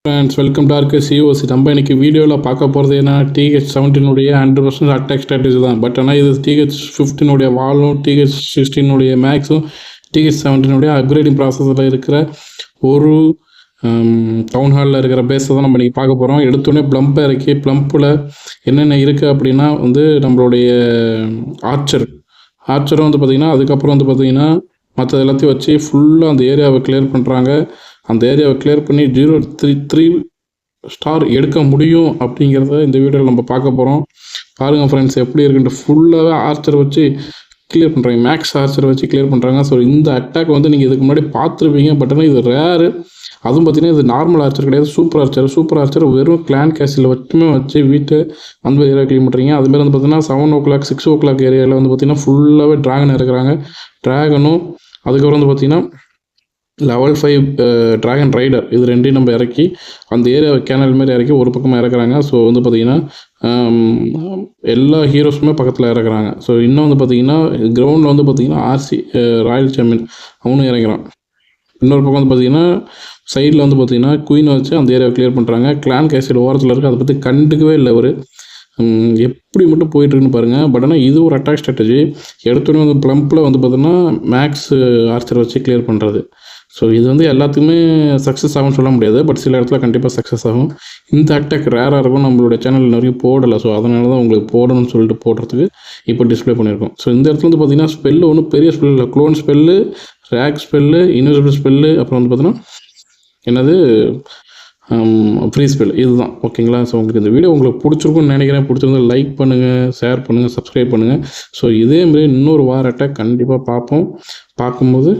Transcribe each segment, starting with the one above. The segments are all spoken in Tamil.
Friends welcome to RK COC. நம்ம இன்னைக்கு வீடியோவில் பார்க்க போகிறது என்ன, TH17 100% அட்டாக் ஸ்ட்ராட்டஜி தான். பட் ஆனால் இது TH15 வாலும் TH16 மேக்ஸும் TH17 அப்கிரேடிங் ப்ராசஸில் இருக்கிற ஒரு டவுன் ஹாலில் இருக்கிற பேஸை தான் நம்ம இன்றைக்கி பார்க்க போகிறோம். எடுத்தோடனே ப்ளம்பை இறக்கி ப்ளம்பில் என்னென்ன இருக்குது அப்படின்னா நம்மளுடைய ஆர்ச்சரும் பார்த்திங்கன்னா அதுக்கப்புறம் பார்த்திங்கன்னா மற்ற எல்லாத்தையும் வச்சு ஃபுல்லாக அந்த ஏரியாவை கிளியர் பண்ணுறாங்க. அந்த ஏரியாவை கிளியர் பண்ணி 0-3 ஸ்டார் எடுக்க முடியும் அப்படிங்கிறத இந்த வீடியோவில் நம்ம பார்க்க போகிறோம். பாருங்கள் ஃப்ரெண்ட்ஸ் எப்படி இருக்குன்ட்டு. ஃபுல்லாகவே ஆர்ச்சர் வச்சு கிளியர் பண்ணுறாங்க, மேக்ஸ் ஆர்ச்சர் வச்சு கிளியர் பண்ணுறாங்க. ஸோ இந்த அட்டாக் நீங்கள் இதுக்கு முன்னாடி பார்த்துருப்பீங்க. பட் ஆனால் இது ரேரு. அதுவும் பார்த்திங்கன்னா இது நார்மல் ஆர்ச்சர் கிடையாது, சூப்பர் ஆர்ச்சர் வெறும் கிளான் கேஸில் வச்சு வீட்டை அந்த ஏரியா க்ளீன் பண்ணுறீங்க. அதுமாதிரி பார்த்திங்கன்னா 7 o'clock 6 o'clock ஏரியாவில் பார்த்திங்கன்னா ஃபுல்லாகவே ட்ராகன் இறக்குறாங்க. ட்ராகனும் அதுக்கப்புறம் பார்த்திங்கன்னா level 5 ட்ராகன் ரைடர், இது ரெண்டையும் நம்ம இறக்கி அந்த ஏரியாவை கேனல் மாரி இறக்கி ஒரு பக்கமாக இறக்குறாங்க. ஸோ பார்த்திங்கன்னா எல்லா ஹீரோஸுமே பக்கத்தில் இறக்குறாங்க. ஸோ இன்னும் பார்த்திங்கன்னா கிரவுண்டில் பார்த்திங்கன்னா ஆர்சி ராயல் சாம்பியன் அவனும் இறங்குறான். இன்னொரு பக்கம் பார்த்திங்கன்னா சைடில் பார்த்திங்கன்னா குயினை வச்சு அந்த ஏரியாவை கிளியர் பண்ணுறாங்க. கிளான் கேசல் ஓரத்தில் இருக்குது, அதை பற்றி கண்டுக்கவே இல்லை அவர். எப்படி மட்டும் போயிட்டுருக்குன்னு பாருங்கள். பட் ஆனால் இது ஒரு அட்டாக் ஸ்ட்ராட்டஜி. எடுத்தோடனே ப்ளம்பில் பார்த்திங்கன்னா மேக்ஸ் ஆர்ச்சர் வச்சு கிளியர் பண்ணுறது. ஸோ இது எல்லாத்துக்குமே சக்ஸஸ் ஆகும்னு சொல்ல முடியாது, பட் சில இடத்துல கண்டிப்பாக சக்ஸஸ் ஆகும். இந்த அட்டாக் ரேராக இருக்கும், நம்மளுடைய சேனலில் நிறைய போடலை. ஸோ அதனால தான் உங்களுக்கு போடணும்னு சொல்லிட்டு போடுறதுக்கு இப்போ டிஸ்பிளே பண்ணியிருக்கோம். ஸோ இந்த இடத்துல பார்த்திங்கன்னா ஸ்பெல்லு ஒன்றும் பெரிய ஸ்பெல் இல்லை. Clone spell, rack spell, invisible spell, அப்புறம் பார்த்திங்கன்னா ஃப்ரீ ஸ்பெல், இதுதான். ஓகேங்களா? ஸோ உங்களுக்கு இந்த வீடியோ உங்களுக்கு பிடிச்சிருக்குன்னு நினைக்கிறேன். பிடிச்சிருந்தா லைக் பண்ணுங்கள், ஷேர் பண்ணுங்கள், சப்ஸ்கிரைப் பண்ணுங்கள். ஸோ இதேமாரி இன்னொரு வார அட்டாக் கண்டிப்பாக பார்ப்போம். பார்க்கும்போது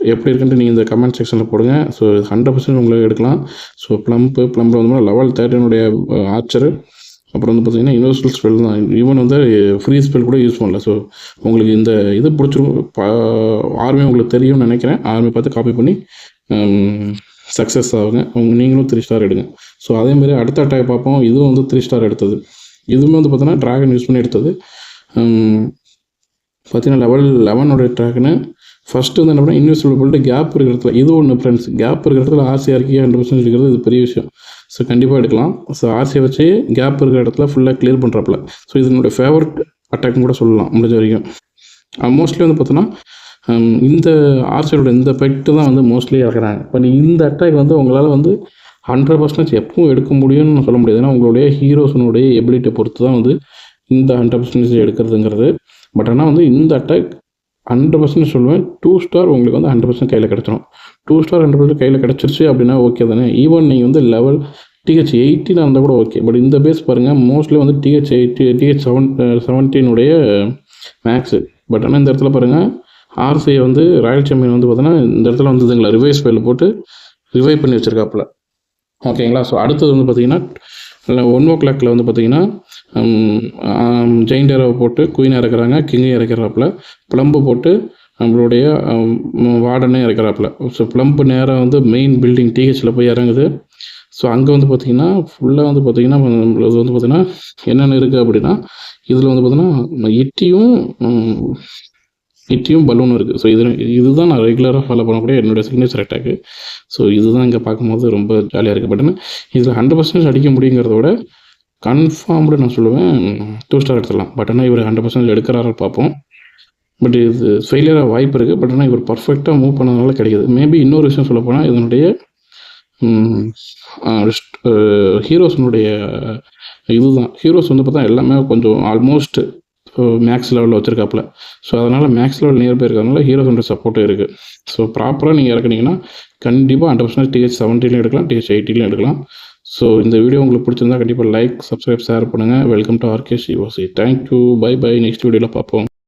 எப்படி இருக்குன்ட்டு நீங்கள் இந்த கமெண்ட் செக்ஷனில் போடுங்க. ஸோ 100% உங்களுக்கு எடுக்கலாம். ஸோ ப்ளம்பில் level 13 ஆர்ச்சரு, அப்புறம் பார்த்திங்கன்னா யூனிவர்சல் ஸ்பெல் தான். ஈவன் ஃப்ரீ ஸ்பெல் கூட யூஸ் பண்ணல. ஸோ உங்களுக்கு இந்த இது பிடிச்சிருக்கும். ஆர்மி உங்களுக்கு தெரியும்னு நினைக்கிறேன். ஆர்மி பார்த்து காப்பி பண்ணி சக்ஸஸ் ஆகுங்க. நீங்களும் 3 ஸ்டார் எடுங்க. ஸோ அதேமாதிரி அடுத்த அட்டாக் பார்ப்போம். இதுவும் 3 ஸ்டார் எடுத்தது. இதுவுமே பார்த்திங்கன்னா ட்ராகன் யூஸ் பண்ணி எடுத்தது. பார்த்திங்கன்னா level 11 ட்ராகனு ஃபஸ்ட்டு என்ன பண்ணால் இன்வெஸ்ட்மெண்ட் போட்டு கேப் இருக்கிற இடத்துல இது ஒன்று ஃப்ரெண்ட்ஸ். கேப் இருக்கிற இடத்துல ஆர்சிஆர்க்கு 100% இருக்கிறது இது பெரிய விஷயம். ஸோ கண்டிப்பாக எடுக்கலாம். ஸோ ஆர்சியை வச்சு கேப் இருக்கிற இடத்துல ஃபுல்லாக கிளியர் பண்ணுறாப்புல. ஸோ இது என்னுடைய ஃபேவரட் அட்டாக்னு கூட சொல்லலாம் முடிஞ்ச வரைக்கும். மோஸ்ட்லி பார்த்தோன்னா இந்த ஆர்சியோட இந்த பெட்டு தான் மோஸ்ட்லி இறக்குறாங்க. பட் இந்த அட்டாக் உங்களால் 100% எப்பவும் எடுக்க முடியும்னு சொல்ல முடியாது. ஏன்னா உங்களுடைய ஹீரோஸனுடைய எபிலிட்டியை பொறுத்து தான் இந்த 100% எடுக்கிறதுங்கிறது. பட் ஆனால் இந்த அட்டாக் 100% சொல்லுவேன். 2 ஸ்டார் உங்களுக்கு 100% கையில் கிடச்சிடும். 2 ஸ்டார் 100% கையில் கிடச்சிருச்சு அப்படின்னா ஓகே தானே. ஈவன் நீங்கள் level TH18 இருந்தால் கூட ஓகே. பட் இந்த பேஸ் பாருங்கள், மோஸ்ட்லி TH17 மேக்ஸு. பட் ஆனால் இந்த இடத்துல பாருங்கள் ஆர்சியை ராயல் சாம்பியன் பார்த்தோன்னா இந்த இடத்துல இதுங்களா ரிவைவ் ஸ்பெல் போட்டு ரிவைவ் பண்ணி வச்சுருக்காப்புல. ஓகேங்களா? ஸோ அடுத்தது பார்த்திங்கன்னா 1 o'clock பார்த்திங்கன்னா ஜெயிண்ட் ஏரோவை போட்டு குயின் இறக்குறாங்க, கிங்கை இறக்குறாப்புல. ப்ளம்பு போட்டு நம்மளுடைய வார்டனே இறக்குறாப்புல. ஸோ ப்ளம்பு நேராக மெயின் பில்டிங் THல போய் இறங்குது. ஸோ அங்கே பார்த்திங்கன்னா ஃபுல்லாக பார்த்திங்கன்னா நம்மளது பார்த்திங்கன்னா என்னென்ன இருக்குது அப்படின்னா இதில் பார்த்திங்கன்னா இட்டியும் பலூனும் இருக்குது. ஸோ இதுதான் நான் ரெகுலராக ஃபாலோ பண்ணக்கூடிய என்னுடைய சிக்னேச்சர் அட்டாக்கு. ஸோ இதுதான் இங்கே பார்க்கும்போது ரொம்ப ஜாலியாக இருக்குது. பட் இதில் 100% அடிக்க முடியுங்கிறத விட கன்ஃபார்ம்டு நான் சொல்லுவேன் 2 ஸ்டார் எடுத்துடலாம். பட் ஆனால் இவர் 100% எடுக்கிறாரு பார்ப்போம். பட் இது ஃபெயிலியராக வாய்ப்பு இருக்குது. பட் ஆனால் இவர் பர்ஃபெக்டாக மூவ் பண்ணதுனால கிடைக்கிது. மேபி இன்னொரு விஷயம் சொல்ல போனால் இதனுடைய ஹீரோஸனுடைய இதுதான். ஹீரோஸ் பார்த்தா எல்லாமே கொஞ்சம் ஆல்மோஸ்ட் மேக்ஸ் லெவலில் வச்சுருக்காப்புல. ஸோ அதனால் மேக்ஸ் லெவல் நியர் பை இருக்கிறதுனால ஹீரோஸோட சப்போர்ட்டும் இருக்குது. ஸோ ப்ராப்பராக நீங்கள் இறக்குனீங்கன்னா கண்டிப்பாக 100% TH17 எடுக்கலாம், TH18 எடுக்கலாம். ஸோ இந்த வீடியோ உங்களுக்கு பிடிச்சிருந்தா கண்டிப்பாக லைக், சப்ஸ்கிரைப், ஷேர் பண்ணுங்கள். Welcome to RK COC. Thank you, bye. Next வீடியோவில் பார்ப்போம்.